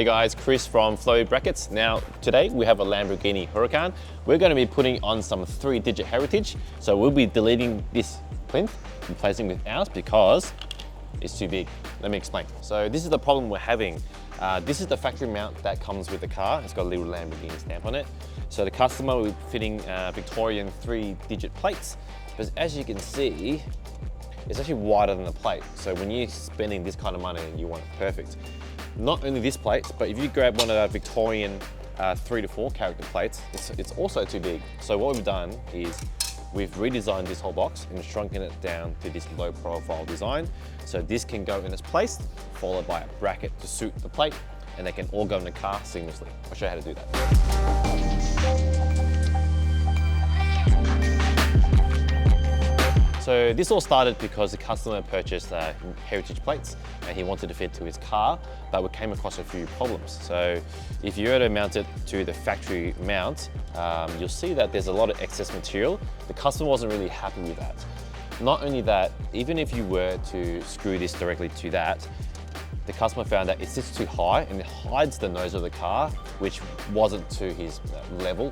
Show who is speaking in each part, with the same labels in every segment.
Speaker 1: Hey guys, Chris from Flowy Brackets. Now, today we have a Lamborghini Huracan. We're going to be putting on some 3-digit heritage. So we'll be deleting this plinth, replacing with ours because it's too big. Let me explain. So this is the problem we're having. This is the factory mount that comes with the car. It's got a little Lamborghini stamp on it. So the customer will be fitting Victorian 3-digit plates. But as you can see, it's actually wider than the plate. So when you're spending this kind of money, you want it perfect. Not only this plate, but if you grab one of our Victorian 3 to 4 character plates, it's also too big. So what we've done is we've redesigned this whole box and shrunken it down to this low profile design. So this can go in its place, followed by a bracket to suit the plate, and they can all go in the car seamlessly. I'll show you how to do that. So this all started because the customer purchased heritage plates and he wanted to fit to his car, but we came across a few problems. So if you were to mount it to the factory mount, you'll see that there's a lot of excess material. The customer wasn't really happy with that. Not only that, even if you were to screw this directly to that, the customer found that it sits too high and it hides the nose of the car, which wasn't to his level.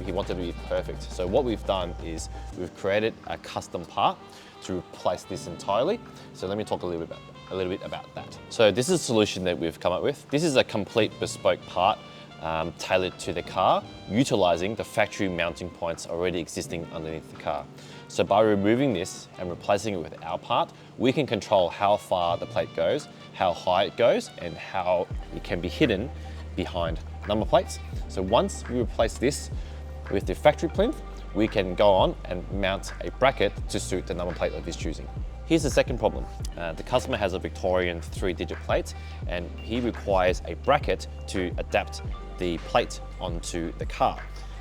Speaker 1: He wanted to be perfect. So what we've done is we've created a custom part to replace this entirely. So let me talk a little bit about that. So this is a solution that we've come up with. This is a complete bespoke part tailored to the car, utilizing the factory mounting points already existing underneath the car. So by removing this and replacing it with our part, we can control how far the plate goes, how high it goes, and how it can be hidden behind number plates. So once we replace this with the factory plinth, we can go on and mount a bracket to suit the number plate of his choosing. Here's the second problem. The customer has a Victorian 3-digit plate and he requires a bracket to adapt the plate onto the car.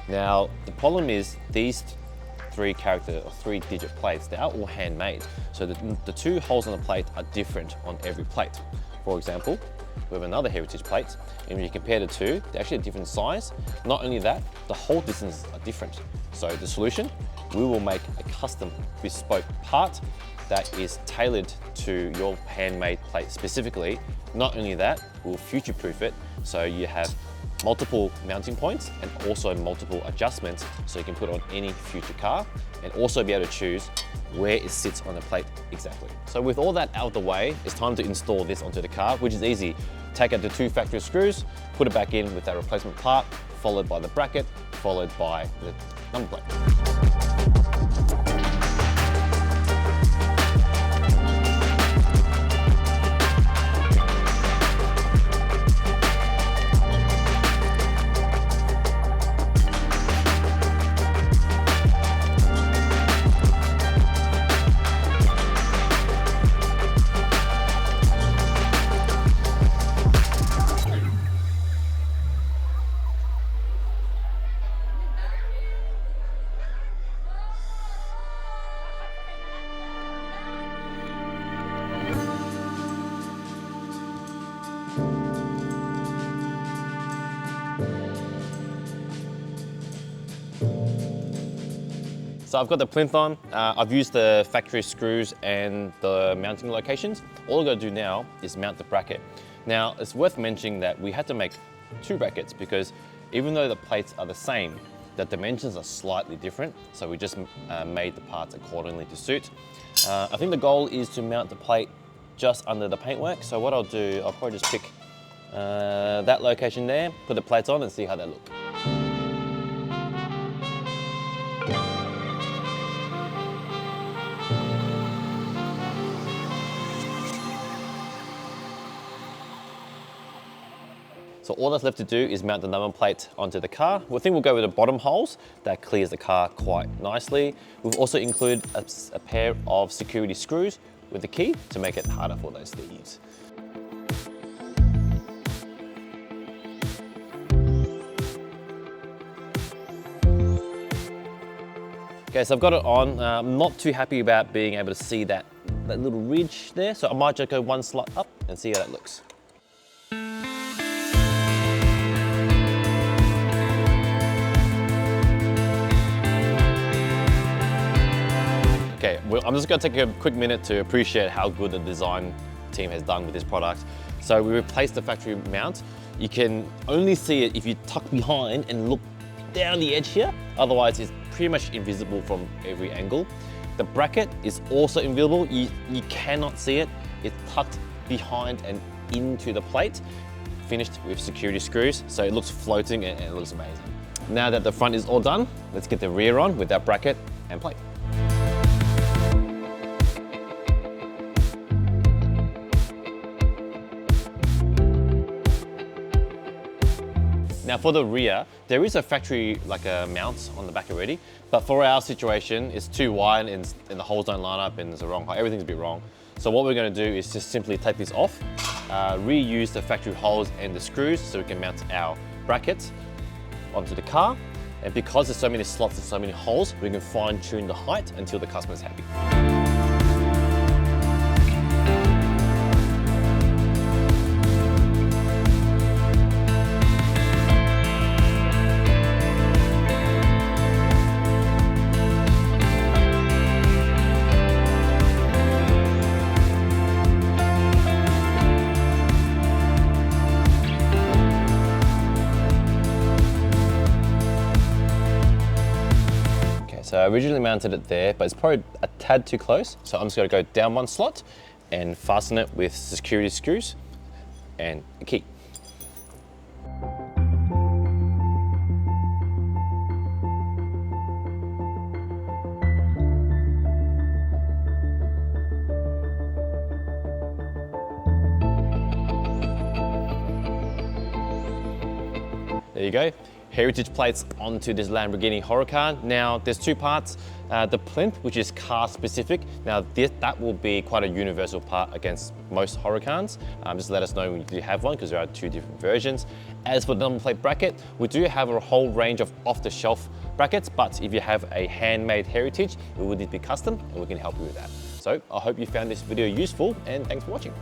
Speaker 1: Now, the problem is these 3-digit plates, they are all handmade. So the 2 holes on the plate are different on every plate. For example, we have another heritage plate, and when you compare the 2, they're actually a different size. Not only that, the hole distances are different. So the solution, we will make a custom bespoke part that is tailored to your handmade plate specifically. Not only that, we'll future-proof it so you have multiple mounting points and also multiple adjustments so you can put on any future car and also be able to choose where it sits on the plate exactly. So with all that out of the way, it's time to install this onto the car, which is easy. Take out the 2 factory screws, put it back in with that replacement part, followed by the bracket, followed by the number plate. So I've got the plinth on, I've used the factory screws and the mounting locations. All I've got to do now is mount the bracket. Now, it's worth mentioning that we had to make 2 brackets because even though the plates are the same, the dimensions are slightly different. So we just made the parts accordingly to suit. I think the goal is to mount the plate just under the paintwork. So what I'll do, I'll probably just pick that location there, put the plates on and see how they look. So all that's left to do is mount the number plate onto the car. We think we'll go with the bottom holes. That clears the car quite nicely. We've also included a pair of security screws with the key to make it harder for those thieves. Okay, so I've got it on. I'm not too happy about being able to see that little ridge there. So I might just go 1 slot up and see how that looks. Okay, well, I'm just gonna take a quick minute to appreciate how good the design team has done with this product. So we replaced the factory mount You can only see it if you tuck behind and look down the edge here. Otherwise, it's pretty much invisible from every angle. The bracket is also invisible. You cannot see it. It's tucked behind and into the plate, finished with security screws, so it looks floating and it looks amazing. Now that the front is all done, let's get the rear on with that bracket and plate. Now for the rear, there is a factory mount on the back already, but for our situation, it's too wide and the holes don't line up and it's the wrong height. Everything's a bit wrong. So what we're going to do is just simply take this off, reuse the factory holes and the screws so we can mount our brackets onto the car. And because there's so many slots and so many holes, we can fine tune the height until the customer's happy. So I originally mounted it there, but it's probably a tad too close. So I'm just gonna go down one slot and fasten it with security screws and a key. There you go. Heritage plates onto this Lamborghini Huracan. Now there's two parts. The plinth, which is car specific. Now that will be quite a universal part against most Huracans. Just let us know when you do have one because there are two different versions. As for the number plate bracket, we do have a whole range of off-the-shelf brackets, but if you have a handmade heritage, it would need to be custom and we can help you with that. So I hope you found this video useful and thanks for watching.